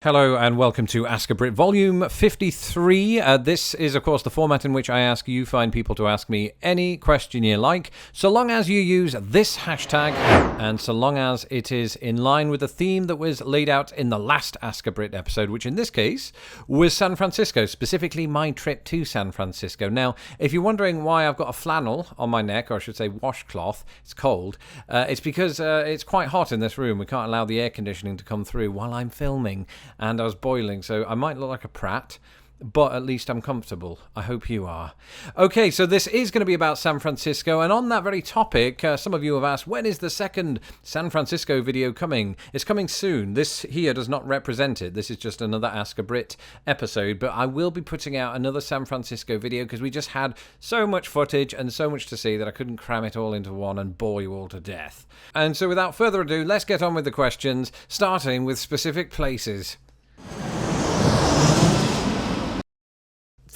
Hello and welcome to Ask a Brit Volume 53. This is, of course, the format in which I ask you fine people to ask me any question you like, so long as you use this hashtag and so long as it is in line with the theme that was laid out in the last Ask a Brit episode, which in this case was San Francisco, specifically my trip to San Francisco. Now, if you're wondering why I've got a flannel on my neck, or I should say washcloth, it's cold, it's because it's quite hot in this room. We can't allow the air conditioning to come through while I'm filming. And I was boiling, so I might look like a prat, but at least I'm comfortable. I hope you are. Okay, so this is going to be about San Francisco, and on that very topic, some of you have asked, when is the second San Francisco video coming? It's coming soon. This here does not represent it. This is just another Ask a Brit episode, but I will be putting out another San Francisco video because we just had so much footage and so much to see that I couldn't cram it all into one and bore you all to death. And so without further ado, let's get on with the questions, starting with specific places.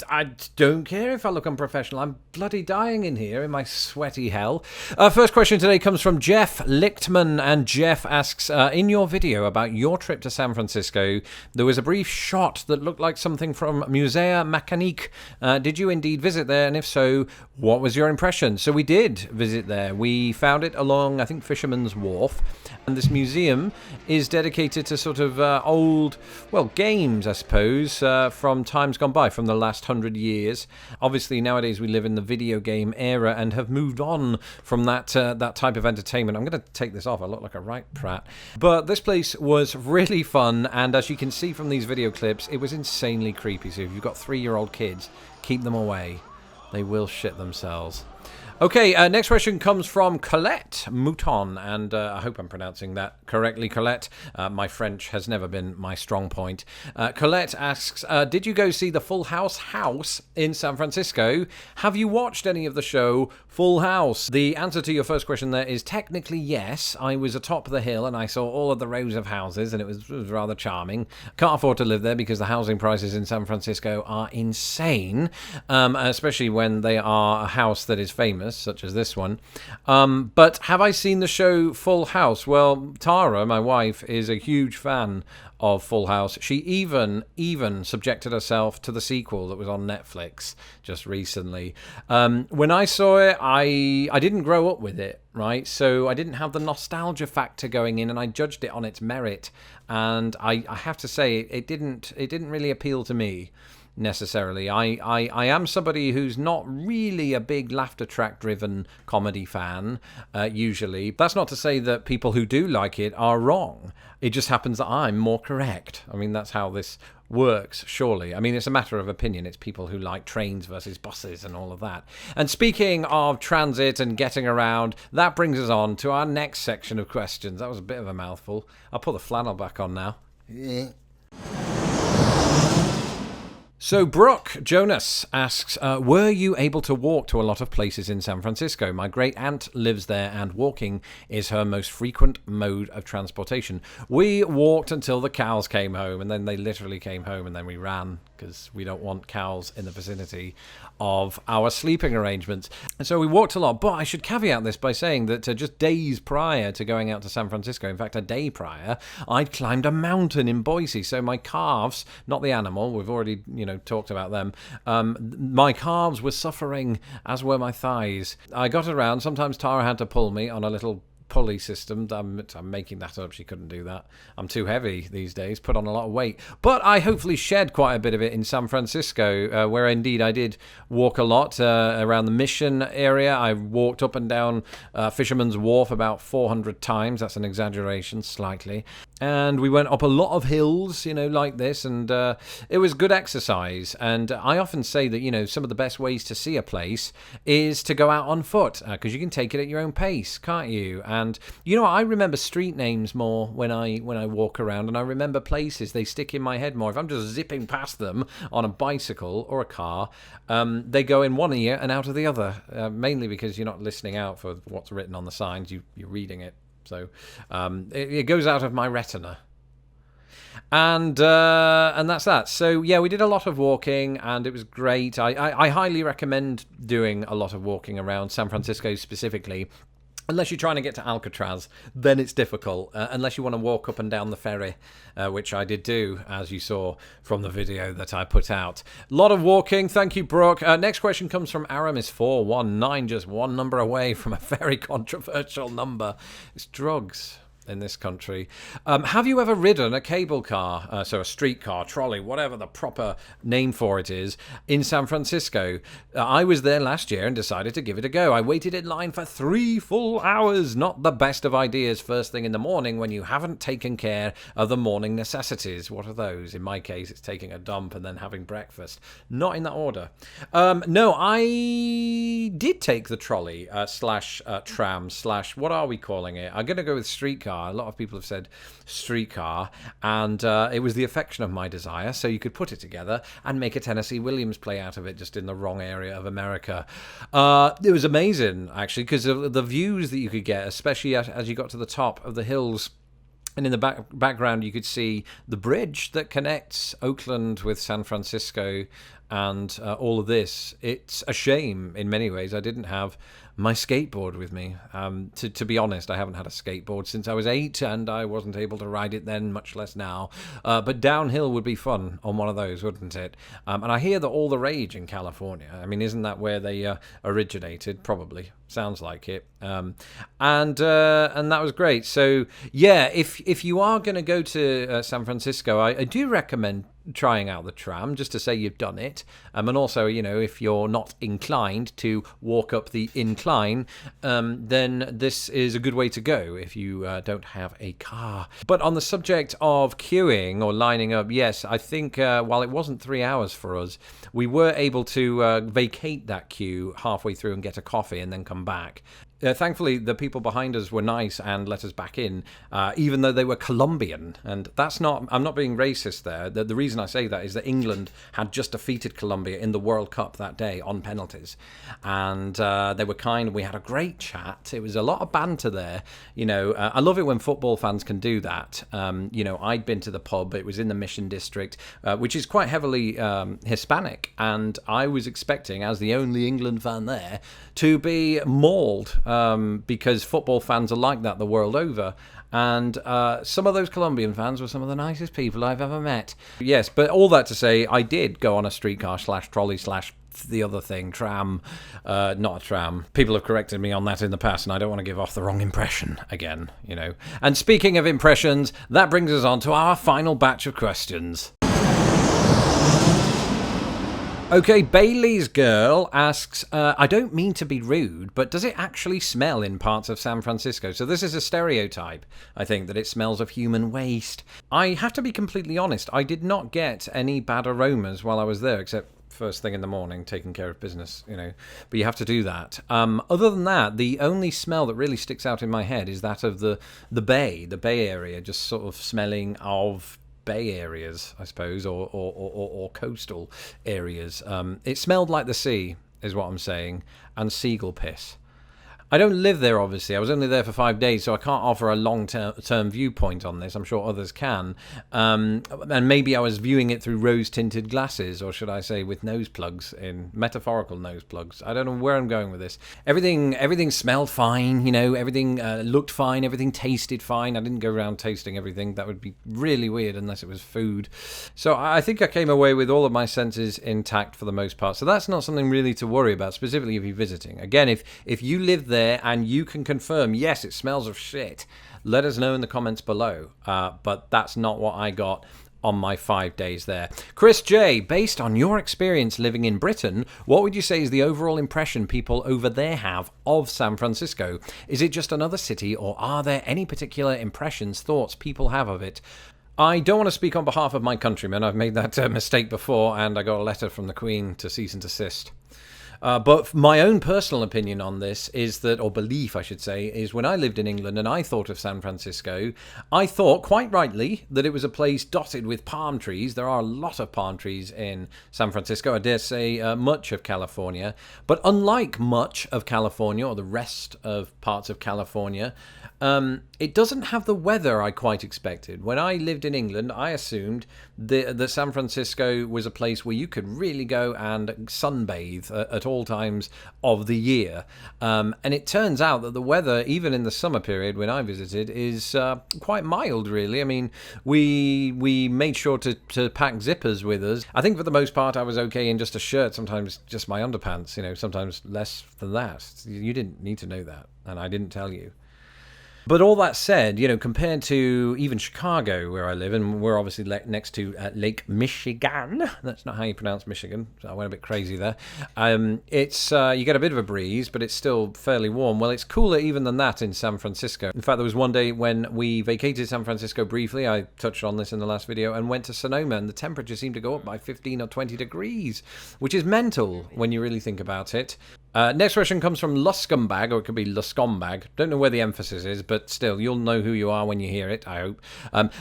I don't care if I look unprofessional. I'm bloody dying in here in my sweaty hell. First question today comes from Jeff Lichtman, and Jeff asks, in your video about your trip to San Francisco, there was a brief shot that looked like something from Musea Mécanique. Did you indeed visit there? And if so, what was your impression? So we did visit there. We found it along, I think, Fisherman's Wharf. And this museum is dedicated to sort of old, well, games, I suppose, from times gone by, from the last 100 years. Obviously, nowadays we live in the video game era and have moved on from that type of entertainment. I'm going to take this off. I look like a right prat. But this place was really fun, and as you can see from these video clips, it was insanely creepy. So if you've got 3-year-old kids, keep them away. They will shit themselves. Okay, next question comes from Colette Mouton, and I hope I'm pronouncing that correctly, Colette. My French has never been my strong point. Colette asks, did you go see the Full House in San Francisco? Have you watched any of the show Full House? The answer to your first question there is technically yes. I was atop the hill and I saw all of the rows of houses, and it was rather charming. Can't afford to live there because the housing prices in San Francisco are insane, especially when they are a house that is famous, such as this one. But have I seen the show Full House? Well, Tara, my wife, is a huge fan of Full House. She even subjected herself to the sequel that was on Netflix just recently. When I saw it, I didn't grow up with it, right? So I didn't have the nostalgia factor going in, and I judged it on its merit. And I have to say, it didn't really appeal to me necessarily. I am somebody who's not really a big laughter track driven comedy fan, usually. That's not to say that people who do like it are wrong. It just happens that I'm more correct. I mean, that's how this works, surely. I mean, it's a matter of opinion. It's people who like trains versus buses and all of that. And speaking of transit and getting around, that brings us on to our next section of questions. That was a bit of a mouthful. I'll put the flannel back on now. So Brooke Jonas asks, were you able to walk to a lot of places in San Francisco? My great aunt lives there and walking is her most frequent mode of transportation. We walked until the cows came home, and then they literally came home, and then we ran because we don't want cows in the vicinity of our sleeping arrangements. And so we walked a lot, but I should caveat this by saying that just days prior to going out to San Francisco, in fact a day prior, I'd climbed a mountain in Boise. So my calves, not the animal, we've already talked about them, my calves were suffering, as were my thighs. I got around. Sometimes Tara had to pull me on a little pulley system. I'm making that up. She couldn't do that. I'm too heavy these days, put on a lot of weight. But I hopefully shed quite a bit of it in San Francisco, where indeed I did walk a lot around the Mission area. I walked up and down Fisherman's Wharf about 400 times. That's an exaggeration, slightly. And we went up a lot of hills, like this, and it was good exercise. And I often say that, some of the best ways to see a place is to go out on foot, because you can take it at your own pace, can't you? And, I remember street names more when I walk around, and I remember places. They stick in my head more. If I'm just zipping past them on a bicycle or a car, they go in one ear and out of the other, mainly because you're not listening out for what's written on the signs. You're reading it. So it goes out of my retina. And that's that. So, yeah, we did a lot of walking, and it was great. I highly recommend doing a lot of walking around San Francisco specifically. Unless you're trying to get to Alcatraz, then it's difficult. Unless you want to walk up and down the ferry, which I did do, as you saw from the video that I put out. A lot of walking. Thank you, Brooke. Next question comes from Aramis419, just one number away from a very controversial number. It's drugs in this country. Have you ever ridden a cable car, so a streetcar, trolley, whatever the proper name for it is, in San Francisco? I was there last year and decided to give it a go. I waited in line for 3 full hours. Not the best of ideas first thing in the morning when you haven't taken care of the morning necessities. What are those? In my case, it's taking a dump and then having breakfast. Not in that order. No, I did take the trolley slash tram slash, what are we calling it? I'm going to go with streetcar. A lot of people have said streetcar, and it was the affection of my desire, so you could put it together and make a Tennessee Williams play out of it, just in the wrong area of America. It was amazing, actually, because of the views that you could get, especially as you got to the top of the hills. And in the background, you could see the bridge that connects Oakland with San Francisco and all of this. It's a shame in many ways I didn't have my skateboard with me. To be honest, I haven't had a skateboard since I was 8, and I wasn't able to ride it then, much less now. But downhill would be fun on one of those, wouldn't it? And I hear that all the rage in California. I mean, isn't that where they originated? Probably. Sounds like it. And that was great. So, yeah, if you are going to go to San Francisco, I do recommend trying out the tram, just to say you've done it. And also, you know, if you're not inclined to walk up the incline, then this is a good way to go if you don't have a car. But on the subject of queuing or lining up, yes, I think while it wasn't 3 hours for us, we were able to vacate that queue halfway through and get a coffee and then come back. Thankfully, the people behind us were nice and let us back in, even though they were Colombian. And that's not, I'm not being racist there. The reason I say that is that England had just defeated Colombia in the World Cup that day on penalties. And they were kind. We had a great chat. It was a lot of banter there. You know, I love it when football fans can do that. You know, I'd been to the pub. It was in the Mission District, which is quite heavily Hispanic. And I was expecting, as the only England fan there, to be mauled. Because football fans are like that the world over. And some of those Colombian fans were some of the nicest people I've ever met. Yes, but all that to say, I did go on a streetcar slash trolley slash the other thing, tram, not a tram. People have corrected me on that in the past, and I don't want to give off the wrong impression again, you know. And speaking of impressions, that brings us on to our final batch of questions. Okay, Bailey's girl asks, I don't mean to be rude, but does it actually smell in parts of San Francisco? So this is a stereotype, I think, that it smells of human waste. I have to be completely honest, I did not get any bad aromas while I was there, except first thing in the morning, taking care of business, you know. But you have to do that. Other than that, the only smell that really sticks out in my head is that of the Bay Area, just sort of smelling of bay areas, I suppose, or coastal areas. It smelled like the sea, is what I'm saying, and seagull piss. I don't live there, obviously. I was only there for 5 days, so I can't offer a long-term viewpoint on this. I'm sure others can. And maybe I was viewing it through rose-tinted glasses, or should I say with nose plugs in, metaphorical nose plugs. I don't know where I'm going with this. Everything smelled fine, you know, everything looked fine, everything tasted fine. I didn't go around tasting everything. That would be really weird unless it was food. So I think I came away with all of my senses intact for the most part. So that's not something really to worry about, specifically if you're visiting. Again, if you live there, and you can confirm, yes, it smells of shit, let us know in the comments below. But that's not what I got on my 5 days there. Chris J, based on your experience living in Britain, what would you say is the overall impression people over there have of San Francisco? Is it just another city, or are there any particular impressions, thoughts people have of it? I don't want to speak on behalf of my countrymen. I've made that mistake before, and I got a letter from the Queen to cease and desist. But my own personal opinion on this is that, or belief I should say, is when I lived in England and I thought of San Francisco, I thought, quite rightly, that it was a place dotted with palm trees. There are a lot of palm trees in San Francisco, I dare say much of California. But unlike much of California, or the rest of parts of California, it doesn't have the weather I quite expected. When I lived in England, I assumed that San Francisco was a place where you could really go and sunbathe at all times of the year. And it turns out that the weather, even in the summer period when I visited, is quite mild, really. I mean, we made sure to pack zippers with us. I think for the most part I was okay in just a shirt, sometimes just my underpants, sometimes less than that. You didn't need to know that, and I didn't tell you. But all that said, compared to even Chicago, where I live, and we're obviously next to Lake Michigan. That's not how you pronounce Michigan, so I went a bit crazy there. It's you get a bit of a breeze, but it's still fairly warm. Well, it's cooler even than that in San Francisco. In fact, there was one day when we vacated San Francisco briefly, I touched on this in the last video, and went to Sonoma, and the temperature seemed to go up by 15 or 20 degrees, which is mental when you really think about it. Next question comes from Luscumbag, or it could be Luscombag. Don't know where the emphasis is, but still, you'll know who you are when you hear it, I hope.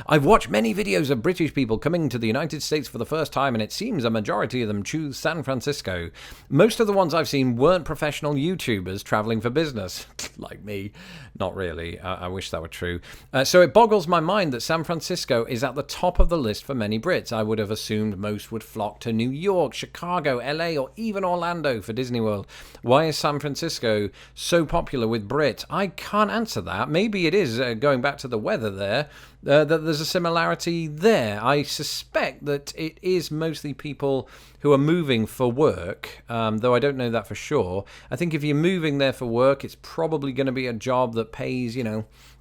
I've watched many videos of British people coming to the United States for the first time, and it seems a majority of them choose San Francisco. Most of the ones I've seen weren't professional YouTubers traveling for business. Like me. Not really. I wish that were true. So it boggles my mind that San Francisco is at the top of the list for many Brits. I would have assumed most would flock to New York, Chicago, LA, or even Orlando for Disney World. Why is San Francisco so popular with Brit? I can't answer that. Maybe it is, going back to the weather there, that there's a similarity there. I suspect that it is mostly people who are moving for work, though I don't know that for sure. I think if you're moving there for work, it's probably going to be a job that pays,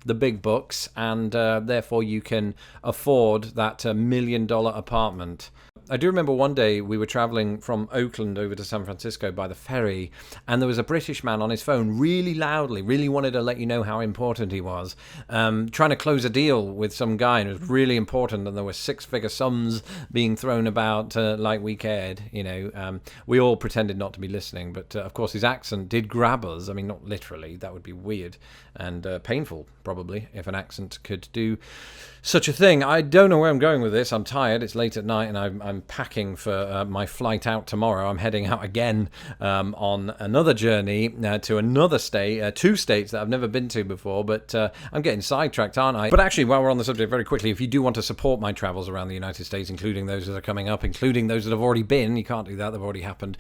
the big bucks, and therefore you can afford that $1 million apartment. I do remember one day we were traveling from Oakland over to San Francisco by the ferry, and there was a British man on his phone really loudly, really wanted to let you know how important he was, trying to close a deal with some guy, and it was really important, and there were six-figure sums being thrown about like we cared, We all pretended not to be listening, but of course his accent did grab us. I mean, not literally, that would be weird and painful, probably, if an accent could do such a thing. I don't know where I'm going with this. I'm tired, it's late at night, and I'm packing for my flight out tomorrow. I'm heading out again on another journey to another state, two states that I've never been to before, but I'm getting sidetracked, aren't I? But actually, while we're on the subject, very quickly, if you do want to support my travels around the United States, including those that are coming up, including those that have already been, you can't do that, they've already happened,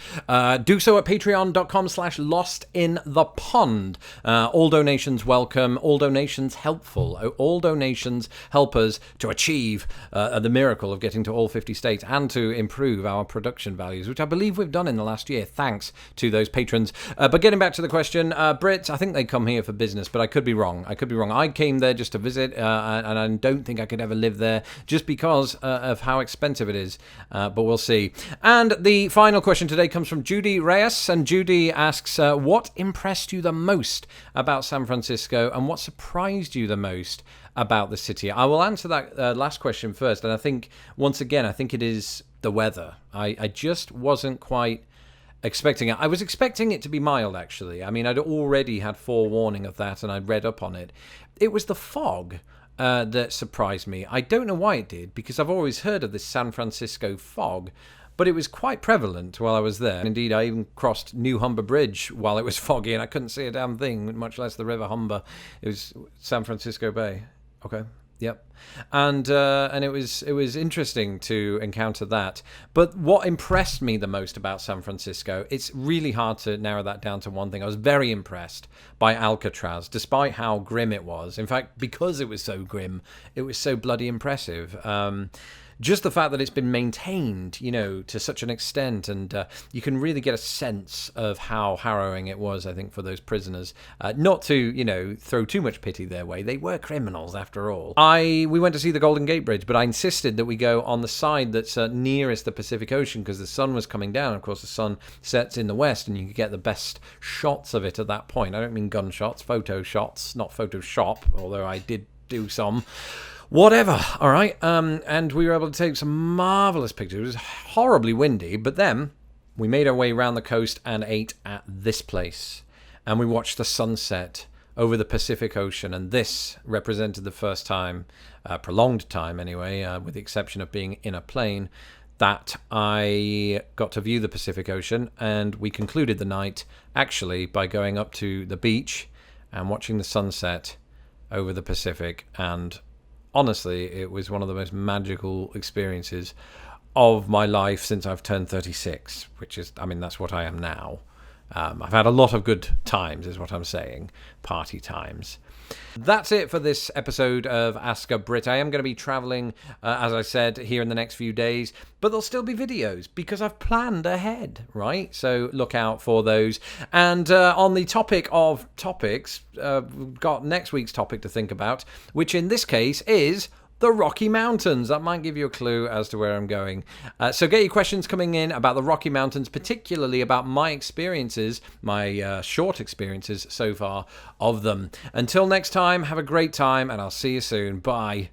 do so at patreon.com/lostinthepond. All donations welcome, all donations helpful, all donations help us to achieve the miracle of getting to all 50 states and to improve our production values, which I believe we've done in the last year, thanks to those patrons. But getting back to the question, Brits, I think they come here for business, but I could be wrong. I came there just to visit, and I don't think I could ever live there just because of how expensive it is, but we'll see. And the final question today comes from Judy Reyes, and Judy asks, what impressed you the most about San Francisco, and what surprised you the most about the city? I will answer that last question first, and I think, once again, it is the weather. I just wasn't quite expecting it. I was expecting it to be mild, actually. I mean, I'd already had forewarning of that, and I'd read up on it. It was the fog that surprised me. I don't know why it did, because I've always heard of this San Francisco fog, but it was quite prevalent while I was there. Indeed, I even crossed New Humber Bridge while it was foggy, and I couldn't see a damn thing, much less the River Humber. It was San Francisco Bay. Okay. Yep. And it was interesting to encounter that. But what impressed me the most about San Francisco, it's really hard to narrow that down to one thing. I was very impressed by Alcatraz, despite how grim it was. In fact, because it was so grim, it was so bloody impressive. Just the fact that it's been maintained, to such an extent, and you can really get a sense of how harrowing it was, I think, for those prisoners. Not to, throw too much pity their way. They were criminals, after all. We went to see the Golden Gate Bridge, but I insisted that we go on the side that's nearest the Pacific Ocean, because the sun was coming down. Of course, the sun sets in the west, and you can get the best shots of it at that point. I don't mean gunshots, photo shots, not Photoshop, although I did do some. Whatever, all right? And we were able to take some marvellous pictures. It was horribly windy, but then we made our way around the coast and ate at this place. And we watched the sunset over the Pacific Ocean, and this represented the first time, prolonged time anyway, with the exception of being in a plane, that I got to view the Pacific Ocean. And we concluded the night, actually, by going up to the beach and watching the sunset over the Pacific, and honestly, it was one of the most magical experiences of my life since I've turned 36, which is, I mean, that's what I am now. I've had a lot of good times, is what I'm saying. Party times. That's it for this episode of Ask a Brit. I am going to be travelling, as I said, here in the next few days, but there'll still be videos because I've planned ahead, right? So look out for those. And on the topic of topics, we've got next week's topic to think about, which in this case is the Rocky Mountains. That might give you a clue as to where I'm going. So get your questions coming in about the Rocky Mountains, particularly about my experiences, my short experiences so far of them. Until next time, have a great time, and I'll see you soon. Bye.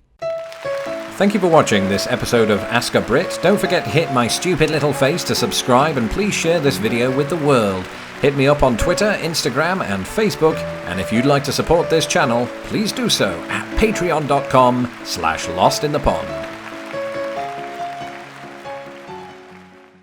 Thank you for watching this episode of Ask a Brit. Don't forget to hit my stupid little face to subscribe, and please share this video with the world. Hit me up on Twitter, Instagram and Facebook, and if you'd like to support this channel, please do so at patreon.com/lostinthepond.